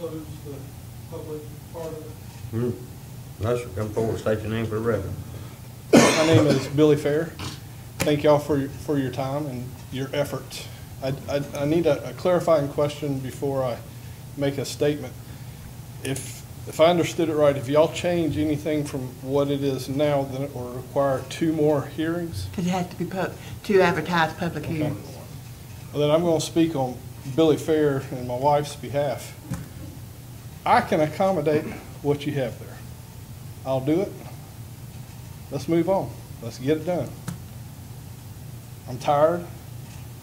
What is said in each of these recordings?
close the public part of it? No, sir. Come forward, state your name for the record. My name is Billy Fair. Thank y'all for your time and your efforts. I need a clarifying question before I make a statement. If I understood it right, if y'all change anything from what it is now, then it will require 2 more hearings? Because it has to be 2 advertised public Okay. hearings. Well, then I'm going to speak on Billy Fair and my wife's behalf. I can accommodate what you have there. I'll do it. Let's move on. Let's get it done. I'm tired.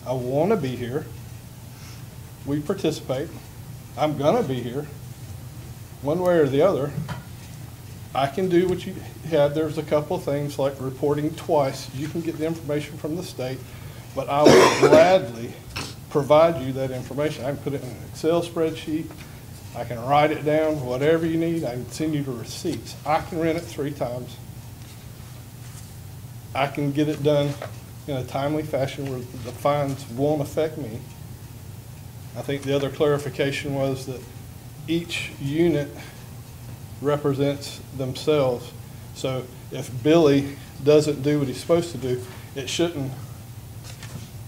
I want to be here. We participate. I'm going to be here. One way or the other, I can do what you had. There's a couple of things like reporting twice. You can get the information from the state, but I will gladly provide you that information. I can put it in an Excel spreadsheet. I can write it down, whatever you need. I can send you the receipts. I can rent it 3 times. I can get it done in a timely fashion where the fines won't affect me. I think the other clarification was that each unit represents themselves. So if Billy doesn't do what he's supposed to do, it shouldn't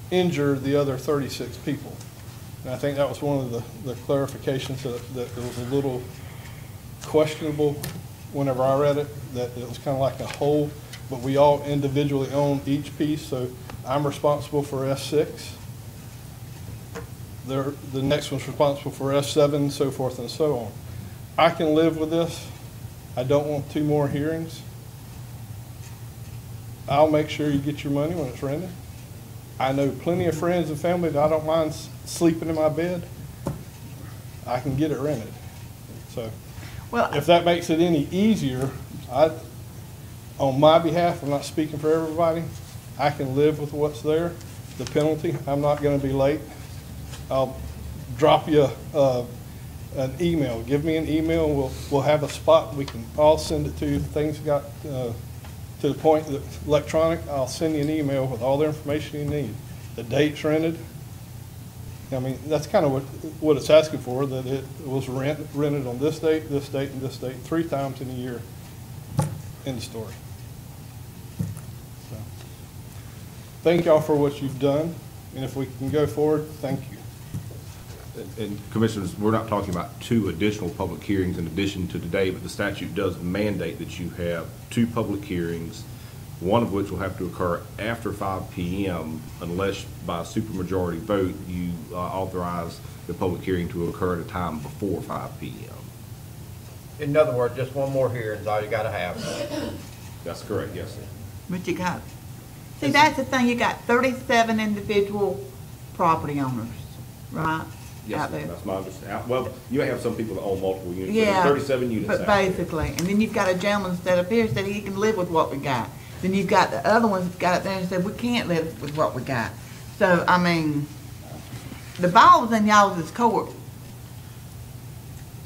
injure the other 36 people. And I think that was one of the clarifications that it was a little questionable whenever I read it, that it was kind of like a whole, but we all individually own each piece. So I'm responsible for S6. The next one's responsible for S7, so forth and so on. I can live with this. I don't want 2 more hearings. I'll make sure you get your money when it's rented. I know plenty of friends and family that I don't mind sleeping in my bed. I can get it rented. So Well, if that makes it any easier, on my behalf, I'm not speaking for everybody, I can live with what's there. The penalty, I'm not going to be late. I'll drop you an email. Give me an email. We'll have a spot. We can all send it to you. Things got to the point that electronic, I'll send you an email with all the information you need. The dates rented. I mean, that's kind of what it's asking for, that it was rented on this date, and this date, 3 times in a year. End of story. So, thank y'all for what you've done, and if we can go forward, thank you. And Commissioners, we're not talking about 2 additional public hearings in addition to today, but the statute does mandate that you have 2 public hearings, one of which will have to occur after 5 p.m. unless by a supermajority vote you authorize the public hearing to occur at a time before 5 p.m. In other words, just 1 more hearing is all you got to have. That's correct, yes, sir. but you got, see, that's the thing, you got 37 individual property owners, right? Yes, Out there. that's my understanding. Well, you may have some people that own multiple units, but Yeah, there's 37 units but out there. basically, and then you've got a gentleman that up here said he can live with what we got. Then you've got the other ones that got up there and said we can't live with what we got. So, I mean, the ball's in y'all's court.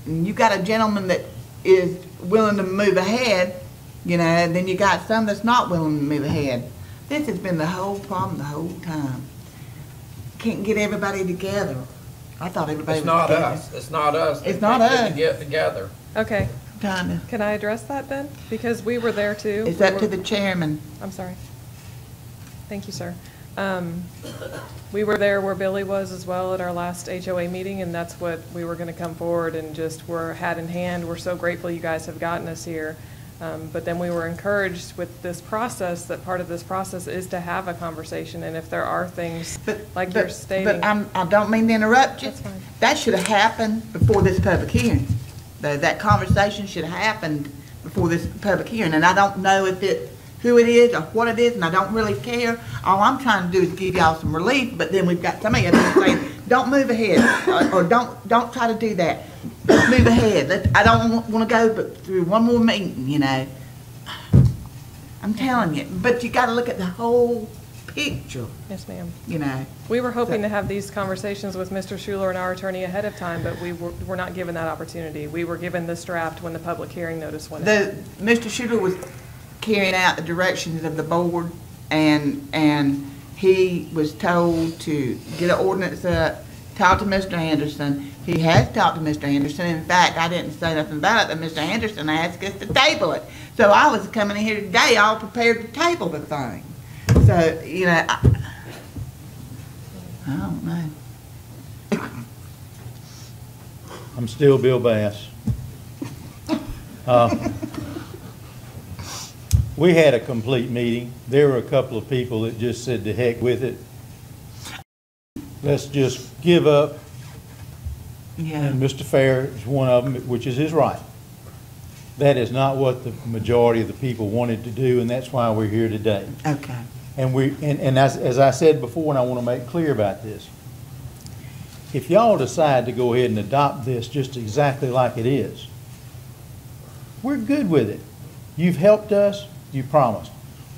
And you got a gentleman that is willing to move ahead, you know, and then you got some that's not willing to move ahead. This has been the whole problem the whole time. Can't get everybody together. I thought everybody It's was not together. us. It's not us. It's that not can't us. Get together. Okay, Kinda. can I address that then? Because we were there too. It's We up to were- the chairman. I'm sorry. Thank you, sir. We were there where Billy was as well at our last HOA meeting, and that's what we were going to come forward and just we're hat in hand. We're so grateful you guys have gotten us here. But then we were encouraged with this process, that part of this process is to have a conversation, and if there are things like you're stating. But I don't mean to interrupt you. That's fine. That should have happened before this public hearing. That conversation should have happened before this public hearing, and I don't know who it is or what it is, and I don't really care. All I'm trying to do is give y'all some relief, but then we've got somebody else saying, don't move ahead, or don't try to do that. Let's move ahead. I don't want to go but through one more meeting, you know. I'm telling you, but you got to look at the whole picture, Yes, ma'am. you know. We were hoping to have these conversations with Mr. Schuler and our attorney ahead of time, but we were not given that opportunity. We were given this draft when the public hearing notice went out. Mr. Shooter was carrying out the directions of the board, and he was told to get an ordinance up talked to Mr. Anderson. He has talked to Mr. Anderson. In fact, I didn't say nothing about it, but Mr. Anderson asked us to table it. So I was coming in here today all prepared to table the thing. So, you know, I don't know. I'm still Bill Bass. We had a complete meeting. There were a couple of people that just said to heck with it. Let's just give up. Yeah. And Mr. Fair is one of them, which is his right. That is not what the majority of the people wanted to do, and that's why we're here today. Okay. And as I said before, and I want to make clear about this, if y'all decide to go ahead and adopt this just exactly like it is, we're good with it. You've helped us, you promised.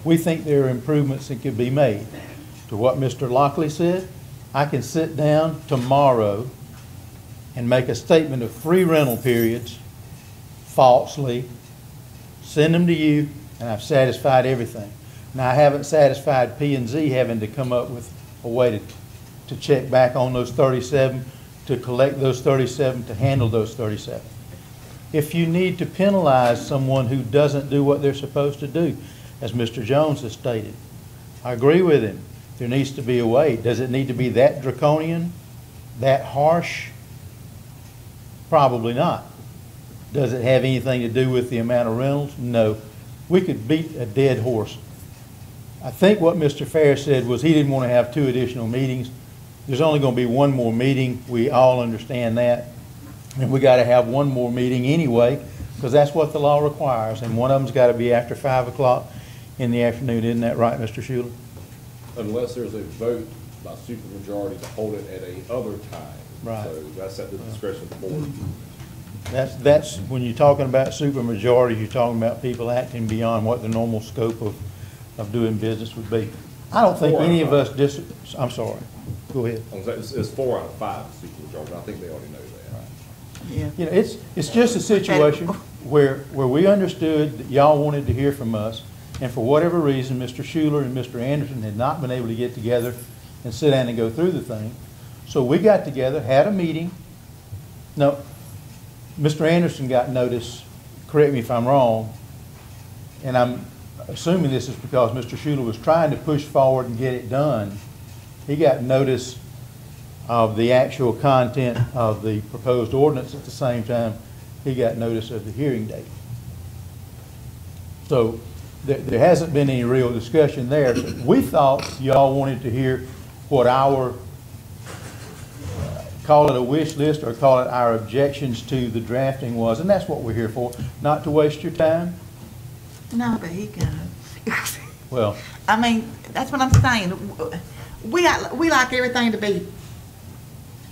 We think there are improvements that could be made. To what Mr. Lockley said, I can sit down tomorrow and make a statement of free rental periods falsely, send them to you, and I've satisfied everything. Now, I haven't satisfied P&Z having to come up with a way to check back on those 37, to collect those 37, to handle those 37. If you need to penalize someone who doesn't do what they're supposed to do, as Mr. Jones has stated, I agree with him. There needs to be a way. Does it need to be that draconian, that harsh? Probably not. Does it have anything to do with the amount of rentals? No. We could beat a dead horse. I think what Mr. Fair said was he didn't want to have 2 additional meetings. There's only going to be 1 more meeting. We all understand that. And we got to have 1 more meeting anyway, because that's what the law requires. And one of them's got to be after 5 o'clock in the afternoon. Isn't that right, Mr. Schuler? Unless there's a vote by supermajority to hold it at a other time. Right. So that's at the discretion of the board. That's when you're talking about supermajority, you're talking about people acting beyond what the normal scope of doing business would be. I don't think any of us I'm sorry. Go ahead. It's 4 out of 5 supermajority. I think they already know that. Yeah. You know, it's just a situation where we understood that y'all wanted to hear from us, and for whatever reason, Mr. Schuler and Mr. Anderson had not been able to get together and sit down and go through the thing. So we got together, had a meeting. No, Mr. Anderson got notice, correct me if I'm wrong, and I'm assuming this is because Mr. Schuler was trying to push forward and get it done. He got notice of the actual content of the proposed ordinance at the same time he got notice of the hearing date. So there hasn't been any real discussion there. We thought y'all wanted to hear what our, call it a wish list or call it our objections to the drafting was, and that's what we're here for, not to waste your time. No, but he got it. Well, I mean, that's what I'm saying. We like everything to be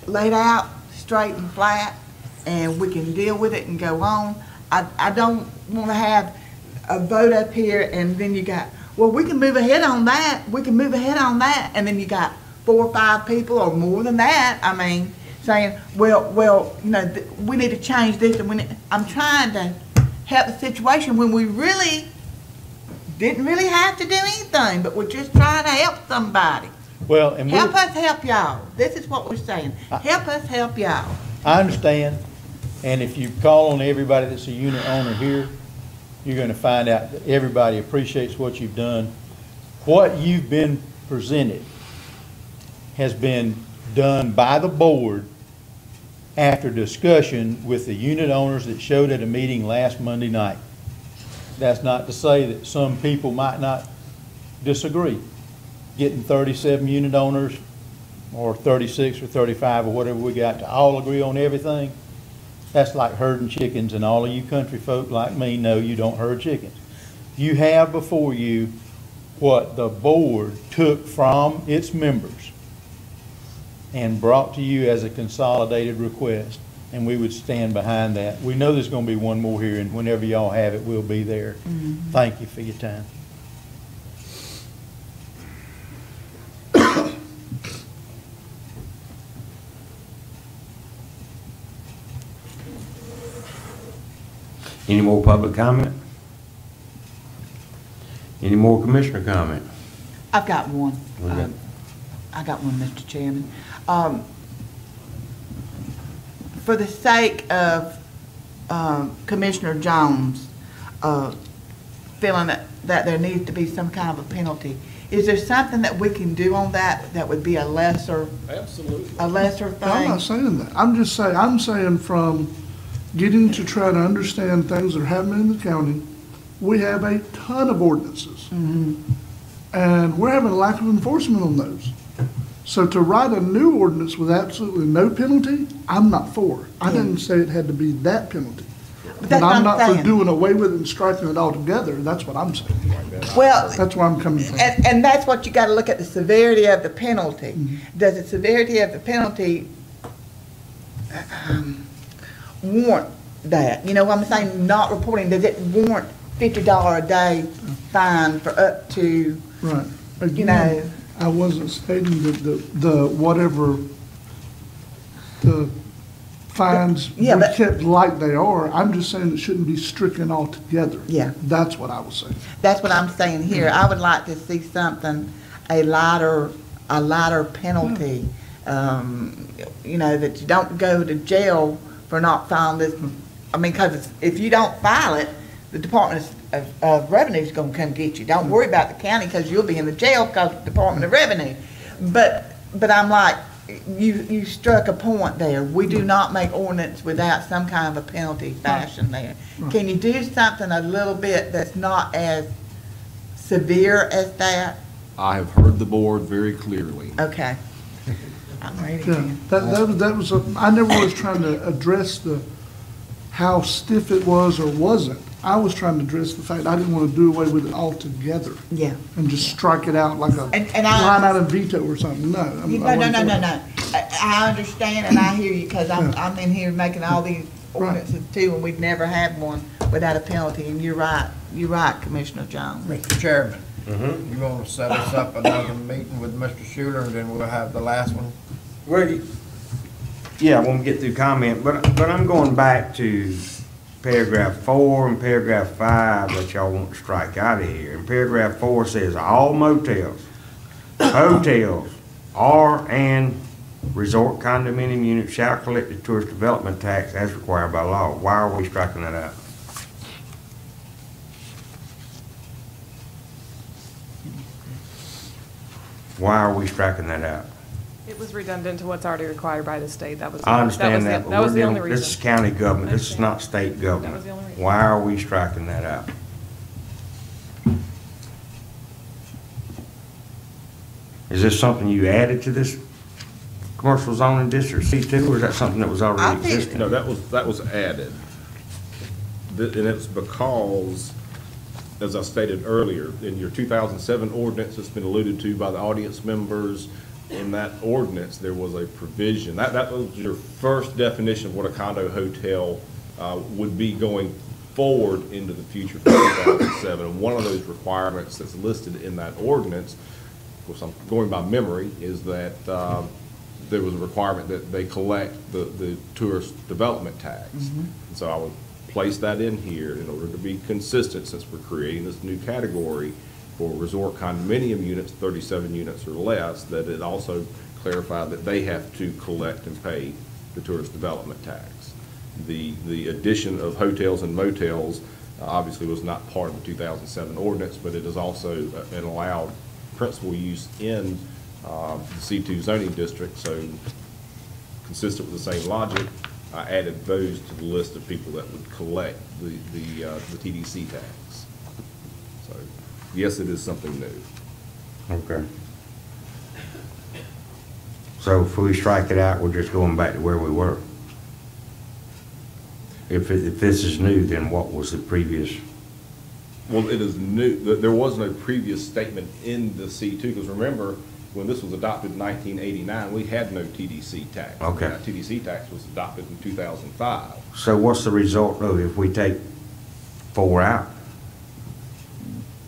laid out, straight and flat, and we can deal with it and go on. I don't want to have a vote up here and then you got, well, we can move ahead on that, and then you got 4 or 5 people or more than that, I mean, saying, well, you know, we need to change this, and I'm trying to help the situation when we really didn't really have to do anything, but we're just trying to help somebody. well, and Help us help y'all. This is what we're saying. Help us help y'all. I understand, and if you call on everybody that's a unit owner here, you're going to find out that everybody appreciates what you've done. What you've been presented has been done by the board after discussion with the unit owners that showed at a meeting last Monday night. That's not to say that some people might not disagree. Getting 37 unit owners or 36 or 35 or whatever we got to all agree on everything, that's like herding chickens, and all of you country folk like me know you don't herd chickens. You have before you what the board took from its members and brought to you as a consolidated request, and we would stand behind that. We know there's going to be 1 more hearing. Whenever y'all have it, we'll be there. Mm-hmm. Thank you for your time. Any more public comment? Any more commissioner comment? I've got one. Okay. I got one, Mr. Chairman. for the sake of Commissioner Jones feeling that there needs to be some kind of a penalty, is there something that we can do on that would be a lesser Absolutely. thing? I'm not saying that. I'm saying from getting to try to understand things that are happening in the county, we have a ton of ordinances. And we're having a lack of enforcement on those. So to write a new ordinance with absolutely no penalty, I'm not for. I didn't say it had to be that penalty. But that's But what I'm not for saying. doing away with it and striking it altogether. That's what I'm saying. Well, That's where I'm coming from. and that's what you gotta look at, the severity of the penalty. Does the severity of the penalty warrant that? You know what I'm saying, not reporting, does it warrant $50 a day fine for up to, Right. you know? I wasn't stating that the whatever, the fines be Yeah, but- kept like they are. I'm just saying it shouldn't be stricken altogether. Yeah. That's what I was saying. That's what I'm saying here. I would like to see something, a lighter penalty. You know, that you don't go to jail for not filing this. I mean, because if you don't file it, the Department of Revenue is gonna come get you. Don't worry about the county, because you'll be in the jail because of the Department of Revenue. But I'm like, you struck a point there. We do not make ordinance without some kind of a penalty fashion there. Can you do something a little bit that's not as severe as that? I have heard the board very clearly. Okay. I'm ready Yeah, then. that was, I never was trying to address how stiff it was or wasn't. I was trying to address the fact I didn't want to do away with it altogether Yeah. and just strike it out like a And I- line item veto or something. No. I No, wasn't for that. no. I understand and I hear you, because I'm in here making all these ordinances too, and we've never had one without a penalty, and you're right, Commissioner Jones. Mr. Chairman, you want to set us up another meeting with Mr. Schuler, and then we'll have the last one? Well, yeah, when we get through comment, but I'm going back to paragraph 4 and paragraph 5 that y'all want to strike out of here. And paragraph 4 says, all motels, hotels, and resort condominium units shall collect the tourist development tax as required by law. Why are we striking that out? Why are we striking that out? It was redundant to what's already required by the state. That was. I understand that, That but was we're the only dealing, this is reason. county government, I this is not state government. was the only reason. Why are we striking that out? Is this something you added to this commercial zoning district C2, or is that something that was I already think- existing? No, that was added. And it's because, as I stated earlier, in your 2007 ordinance, it's been alluded to by the audience members, in that ordinance, there was a provision, that was your first definition of what a condo hotel would be going forward into the future for 2007. And one of those requirements that's listed in that ordinance, of course, I'm going by memory, is that there was a requirement that they collect the tourist development tax. And so I would place that in here in order to be consistent, since we're creating this new category for resort condominium units, 37 units or less, that it also clarified that they have to collect and pay the tourist development tax. The addition of hotels and motels obviously was not part of the 2007 ordinance, but it is also an allowed principal use in the C2 zoning district. So consistent with the same logic, I added those to the list of people that would collect the TDC tax. So yes, it is something new. Okay. So if we strike it out, we're just going back to where we were. If this is new, then what was the previous? Well, it is new. There was no previous statement in the C2, because remember, when this was adopted in 1989, we had no TDC tax. Okay. That TDC tax was adopted in 2005. So what's the result of if we take 4 out?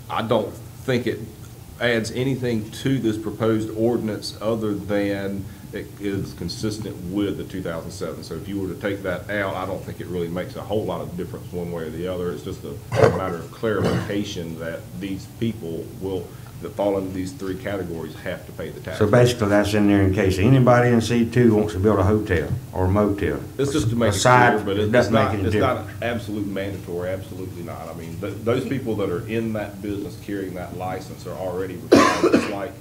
I don't think it adds anything to this proposed ordinance other than it is consistent with the 2007. So if you were to take that out, I don't think it really makes a whole lot of difference one way or the other. It's just a matter of clarification that these people will that fall into these three categories have to pay the tax. So basically, that's in there in case anybody in C2 wants to build a hotel or a motel. It's just to make it Aside, clear, but it it's doesn't make not, any it's not difference. absolute mandatory, absolutely not. I mean, those people that are in that business carrying that license are already required. It's like,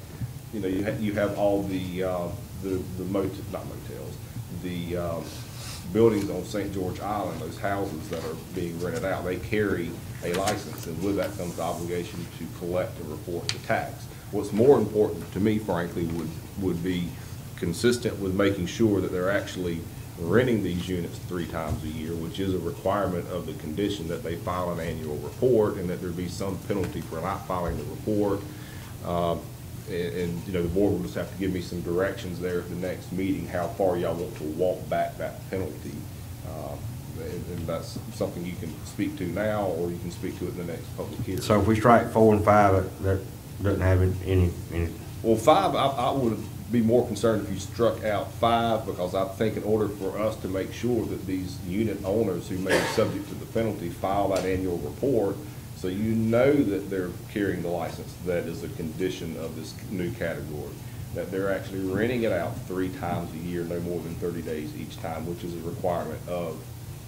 you know, you have all the not motels, the buildings on St. George Island, those houses that are being rented out, they carry a license, and with that comes the obligation to collect and report the tax. What's more important to me, frankly, would be consistent with making sure that they're actually renting these units 3 times a year, which is a requirement of the condition that they file an annual report, and that there be some penalty for not filing the report. And, you know, the board will just have to give me some directions there at the next meeting, how far y'all want to walk back that penalty. And that's something you can speak to now, or you can speak to it in the next public hearing. So if we strike 4 and 5, that doesn't have any, Well, 5, I would be more concerned if you struck out 5, because I think in order for us to make sure that these unit owners who may be subject to the penalty file that annual report, so you know that they're carrying the license, that is a condition of this new category, that they're actually renting it out 3 times a year, no more than 30 days each time, which is a requirement of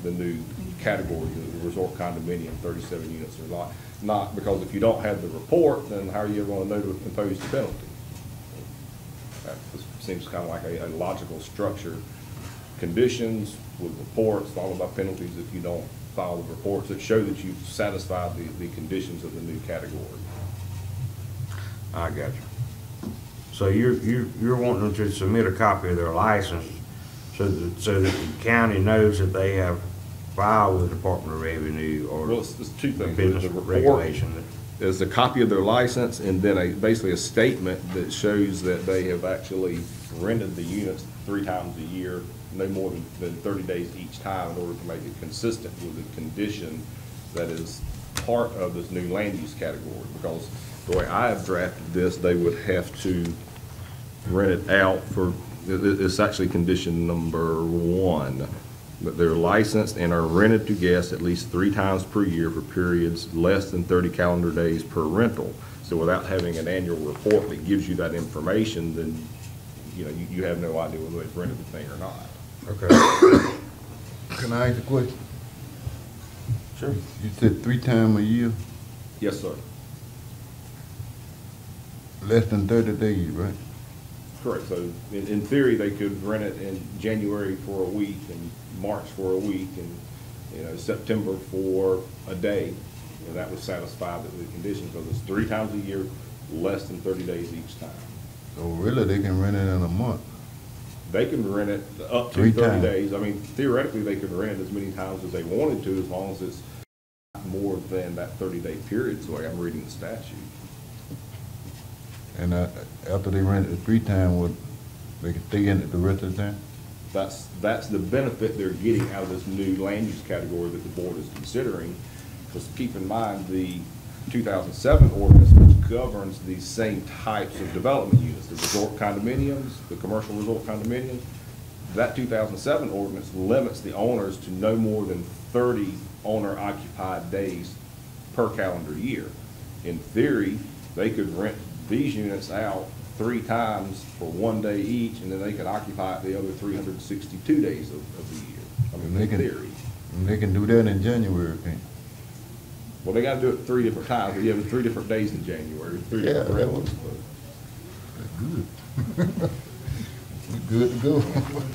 the new category, the resort condominium, 37 units or not, because if you don't have the report, then how are you ever going to know to impose the penalty? That seems kind of like a logical structure. Conditions with reports, followed by penalties if you don't file the reports that show that you've satisfied the conditions of the new category. I got you. So you're wanting them to submit a copy of their license so that the county knows that they have filed with the Department of Revenue or Well, it's 2 things. business The report regulation. is a copy of their license, and then basically a statement that shows that they have actually rented the units 3 times a year, no more than 30 days each time, in order to make it consistent with the condition that is part of this new land use category. Because the way I have drafted this, they would have to rent it out for, it's actually condition number 1, that they're licensed and are rented to guests at least 3 times per year for periods less than 30 calendar days per rental. So without having an annual report that gives you that information, then, you know, you have no idea whether they've rented the thing or not. Okay. Can I ask a question? Sure. You said 3 times a year, Yes, sir. less than 30 days, right? Correct. So in theory, they could rent it in January for a week, and March for a week, and, you know, September for a day. And that would satisfy the conditions, because it's 3 times a year, less than 30 days each time. So really, they can rent it in a month. They can rent it up to 3 30 times. days. I mean, theoretically, they could rent it as many times as they wanted to, as long as it's more than that 30-day period, is the way I'm reading the statute. And after they rent it 3 times, they can stay in it the rest of the time? That's the benefit they're getting out of this new land use category that the board is considering. Because keep in mind, the 2007 ordinance, which governs these same types of development units, the resort condominiums, the commercial resort condominiums, that 2007 ordinance limits the owners to no more than 30 owner-occupied days per calendar year. In theory, they could rent these units out 3 times for 1 day each, and then they could occupy it the other 362 days of the year. I mean, And they in can- theory. And they can do that in January, can't Well, they gotta do it 3 different times, but you have 3 different days in January, 3 Yeah, different that rentals. they? Good. We good to go.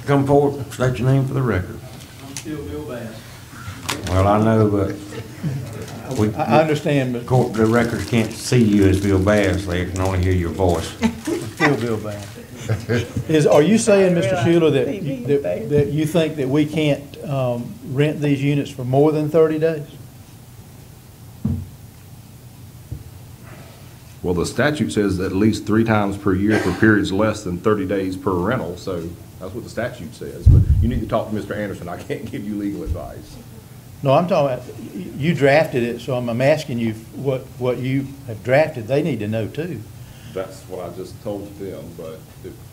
Come forward, state your name for the record. I'm still Bill Bass. Well, I know, but I understand, but the records can't see you as Bill Bass, they can only hear your voice. still Bill Bass. Are you saying, Mr. Schuler, that you think that we can't rent these units for more than 30 days? Well, the statute says at least 3 times per year for periods less than 30 days per rental, so that's what the statute says. But you need to talk to Mr. Anderson, I can't give you legal advice. No, I'm talking about, you drafted it, so I'm asking you what you have drafted, they need to know too. That's what I just told them, but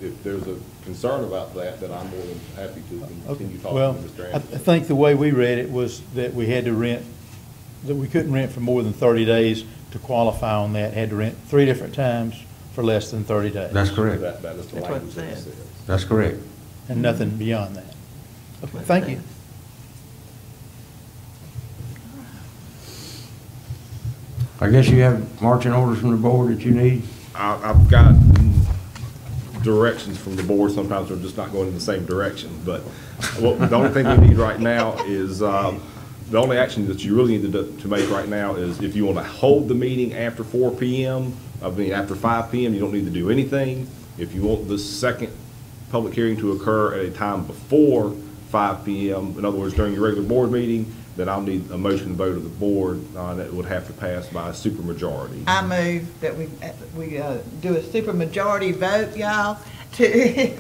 if there's a concern about that, then I'm more than happy to continue talking Well, to Mr. I Anderson. think the way we read it was that we had to rent, that we couldn't rent for more than 30 days to qualify on that had to rent 3 different times for less than 30 days. That's correct. That is the That's what it language that it says. says. That's correct. And nothing beyond that. Okay, thank you. I guess you have marching orders from the board that you need? I've got directions from the board, sometimes we're just not going in the same direction, but the only thing we need right now is, the only action that you really need to make right now is if you want to hold the meeting after 4 PM, after 5 PM, you don't need to do anything. If you want the second public hearing to occur at a time before 5 PM, in other words, during your regular board meeting, then I'll need a motion vote of the board, that would have to pass by a supermajority. I move that we do a supermajority vote, y'all, to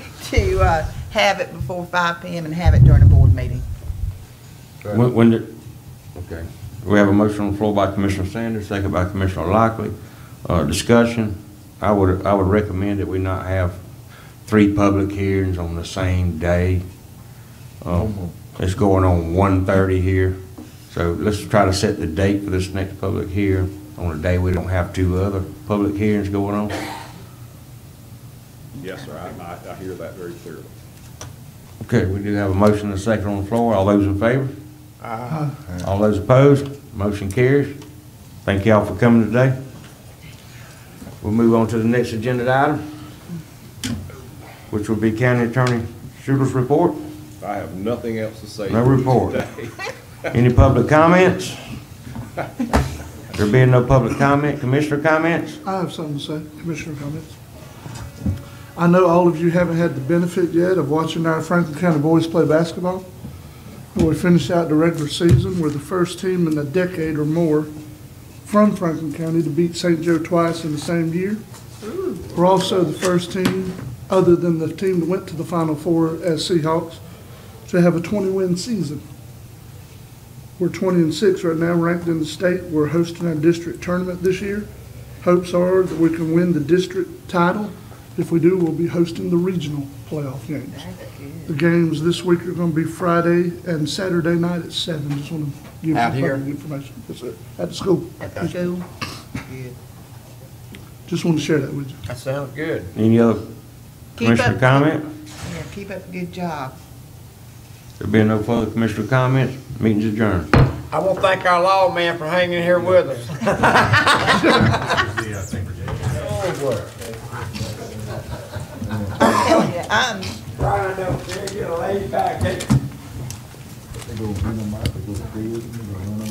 have it before 5 PM and have it during a board meeting. Okay. We have a motion on the floor by Commissioner Sanders, second by Commissioner Lockley. Discussion. I would recommend that we not have 3 public hearings on the same day. It's going on 1:30 here. So let's try to set the date for this next public hearing on a day we don't have 2 other public hearings going on. Yes, sir, I hear that very clearly. Okay, we do have a motion and a second on the floor. All those in favor? All those opposed? Motion carries. Thank y'all for coming today. We'll move on to the next agenda item, which will be County Attorney Schuler's report. I have nothing else to say. No report. today. Any public comments? There being no public comment, Commissioner comments? I have something to say, Commissioner comments. I know all of you haven't had the benefit yet of watching our Franklin County boys play basketball. We finished out the regular season. We're the first team in a decade or more from Franklin County to beat St. Joe twice in the same year. We're also the first team, other than the team that went to the Final Four as Seahawks, to have a 20-win season. We're 20-6 right now, ranked in the state. We're hosting our district tournament this year. Hopes are that we can win the district title. If we do, we'll be hosting the regional playoff games. The games this week are going to be Friday and Saturday night at 7. Just want to give you Out some here? public information. Yes, sir. At the school. At the school. Good. Just want to share that with you. That sounds good. Any other Commissioner comment? Yeah, keep up a good job. There being no further Commissioner comments, meeting's adjourned. I want to thank our lawman for hanging here with us. I'm telling you, I'm Right, I know, get a laid back. They go bring them out, they go crazy, they run them